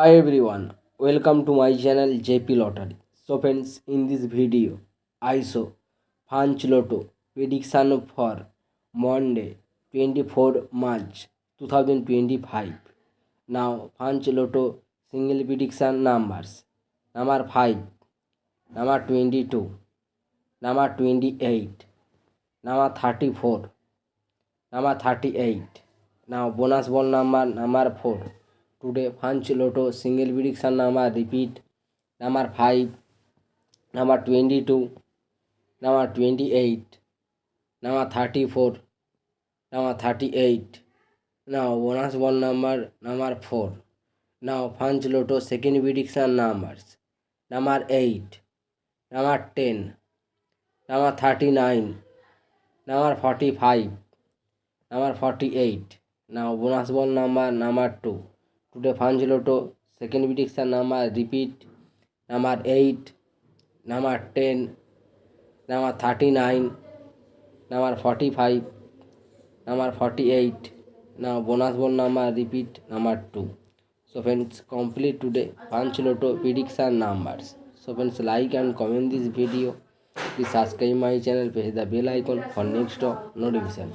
Hi everyone, welcome to my channel JP Lottery. So friends, in this video, I show Punch Lotto prediction for Monday 24 March 2025. Now Punch Lotto single prediction numbers. Number 5, number 22, number 28, number 34, number 38. Now bonus ball number 4. Today Punch Lotto single prediction number repeat number 5, number 22, number 28, number 34, number 38. Now bonus ball number 4. Now Punch Lotto second prediction numbers number 8, number 10, number 39, number 45, number 48. Now bonus ball number 2. Today Punch Lotto second prediction number repeat number 8, number 10, number 39, number 45, number 48. Now bonus ball number repeat number 2. So friends, complete today Punch Lotto prediction numbers. So friends, like and comment this video. Please subscribe my channel, press the bell icon for next notification.